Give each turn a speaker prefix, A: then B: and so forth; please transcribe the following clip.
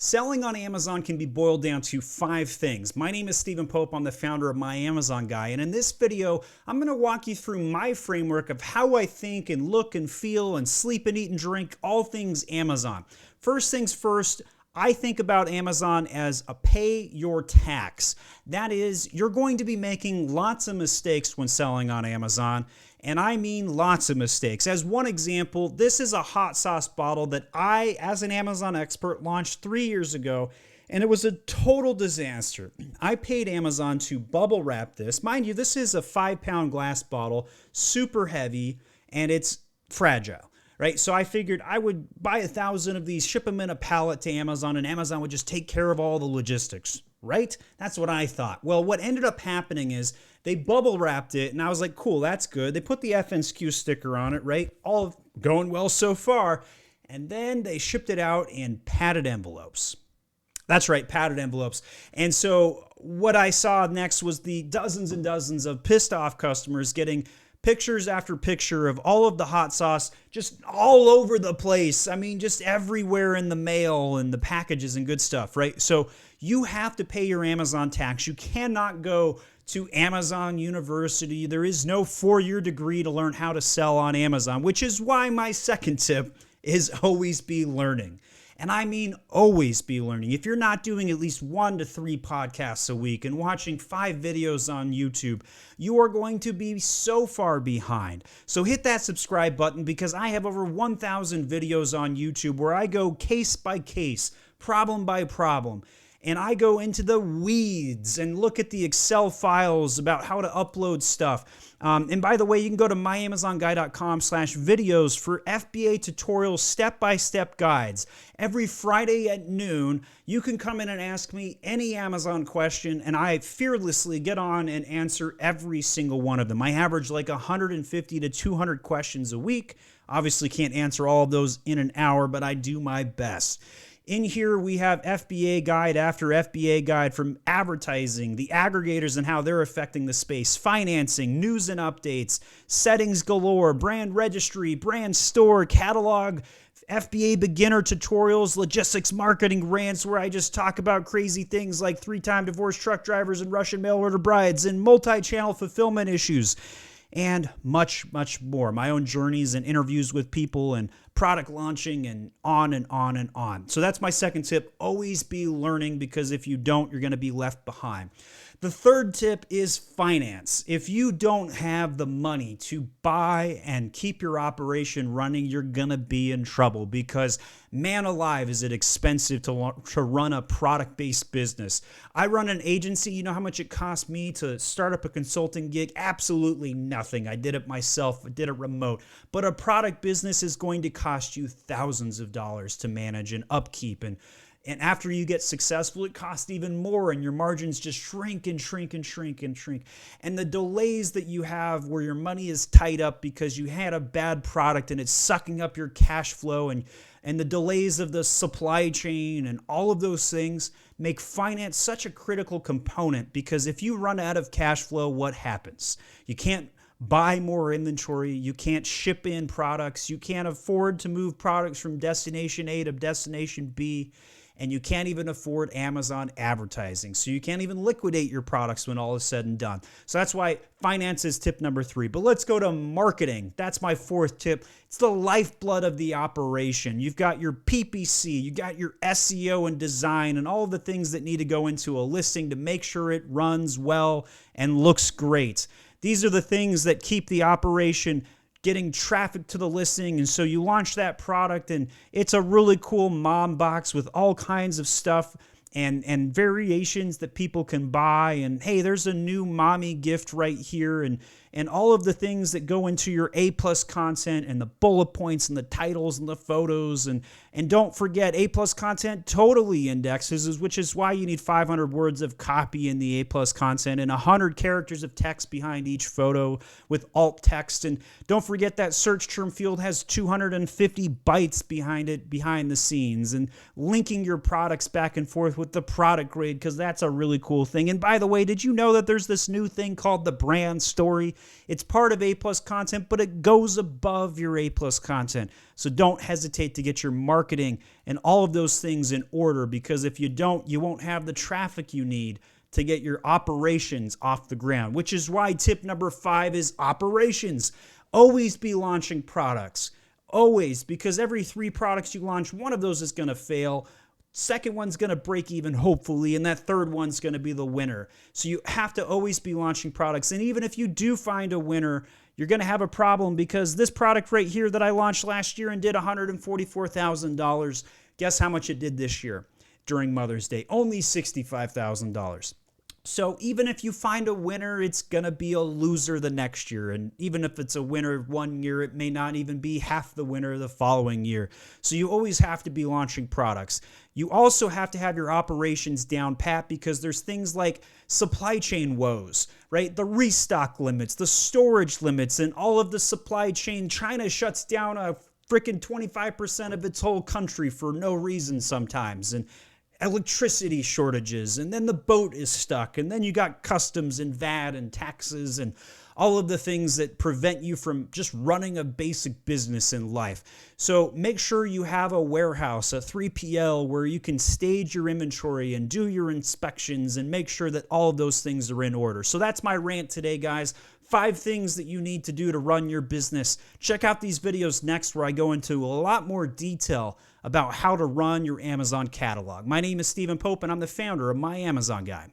A: Selling on Amazon can be boiled down to 5 things. My name is Stephen Pope. I'm the founder of My Amazon Guy. And in this video, I'm going to walk you through my framework of how I think and look and feel and sleep and eat and drink all things Amazon. First things first, I think about Amazon as a pay your tax. That is, you're going to be making lots of mistakes when selling on Amazon. And I mean lots of mistakes. As one example, this is a hot sauce bottle that I, as an Amazon expert, launched 3 years ago, and it was a total disaster. I paid Amazon to bubble wrap this. Mind you, this is a 5-pound glass bottle, super heavy, and it's fragile, right? So I figured I would buy 1,000 of these, ship them in a pallet to Amazon, and Amazon would just take care of all the logistics, right? That's what I thought. Well, what ended up happening is they bubble wrapped it, and I was like, cool, that's good. They put the FNSKU sticker on it, right? All going well so far. And then they shipped it out in padded envelopes. That's right, padded envelopes. And so what I saw next was the dozens and dozens of pissed off customers getting pictures after picture of all of the hot sauce just all over the place. I mean, just everywhere in the mail and the packages and good stuff, right? So you have to pay your Amazon tax. You cannot go to Amazon University. There is no 4-year degree to learn how to sell on Amazon, which is why my second tip is always be learning. And I mean always be learning. If you're not doing at least 1 to 3 podcasts a week and watching 5 videos on YouTube, you are going to be so far behind. So hit that subscribe button because I have over 1,000 videos on YouTube where I go case by case, problem by problem. And I go into the weeds and look at the Excel files about how to upload stuff. And by the way, you can go to myamazonguy.com/videos for FBA tutorials, step-by-step guides. Every Friday at noon, you can come in and ask me any Amazon question, and I fearlessly get on and answer every single one of them. I average like 150 to 200 questions a week. Obviously can't answer all of those in an hour, but I do my best. In here, we have FBA guide after FBA guide from advertising, the aggregators and how they're affecting the space, financing, news and updates, settings galore, brand registry, brand store, catalog, FBA beginner tutorials, logistics marketing rants where I just talk about crazy things like 3-time divorced truck drivers and Russian mail order brides and multi-channel fulfillment issues, and much, much more. My own journeys and interviews with people and product launching and on and on and on. So that's my second tip. Always be learning, because if you don't, you're going to be left behind. The third tip is finance. If you don't have the money to buy and keep your operation running, you're going to be in trouble, because man alive, is it expensive to run a product-based business. I run an agency. You know how much it cost me to start up a consulting gig? Absolutely nothing. I did it myself. I did it remote. But a product business is going to cost you thousands of dollars to manage and upkeep, and after you get successful, it costs even more, and your margins just shrink and shrink and shrink and shrink. And the delays that you have where your money is tied up because you had a bad product and it's sucking up your cash flow, and the delays of the supply chain and all of those things make finance such a critical component, because if you run out of cash flow, what happens? You can't buy more inventory, you can't ship in products, you can't afford to move products from destination A to destination B, and you can't even afford Amazon advertising. So you can't even liquidate your products when all is said and done. So that's why finance is tip number 3. But let's go to marketing. That's my 4th tip. It's the lifeblood of the operation. You've got your PPC, you got your SEO and design, and all the things that need to go into a listing to make sure it runs well and looks great. These are the things that keep the operation getting traffic to the listing. And so you launch that product, and it's a really cool mom box with all kinds of stuff and variations that people can buy. And hey, there's a new mommy gift right here, and all of the things that go into your A+ content, and the bullet points and the titles and the photos. And don't forget, A+ content totally indexes, which is why you need 500 words of copy in the A+ content and 100 characters of text behind each photo with alt text. And don't forget that search term field has 250 bytes behind it, behind the scenes, and linking your products back and forth with the product grade, because that's a really cool thing. And by the way, did you know that there's this new thing called the brand story? It's part of A+ content, but it goes above your A+ content. So don't hesitate to get your marketing and all of those things in order, because if you don't, you won't have the traffic you need to get your operations off the ground, which is why tip number 5 is operations. Always be launching products. Always, because every 3 products you launch, one of those is going to fail. Second one's going to break even, hopefully, and that third one's going to be the winner. So you have to always be launching products. And even if you do find a winner, you're going to have a problem, because this product right here that I launched last year and did $144,000, guess how much it did this year during Mother's Day? Only $65,000. So even if you find a winner, it's going to be a loser the next year. And even if it's a winner one year, it may not even be half the winner the following year. So you always have to be launching products. You also have to have your operations down pat, because there's things like supply chain woes, right? The restock limits, the storage limits, and all of the supply chain. China shuts down a freaking 25% of its whole country for no reason sometimes. And electricity shortages, and then the boat is stuck, and then you got customs and VAT and taxes and all of the things that prevent you from just running a basic business in life. So make sure you have a warehouse, a 3PL, where you can stage your inventory and do your inspections and make sure that all of those things are in order. So that's my rant today, guys. 5 things that you need to do to run your business. Check out these videos next, where I go into a lot more detail about how to run your Amazon catalog. My name is Stephen Pope, and I'm the founder of My Amazon Guy.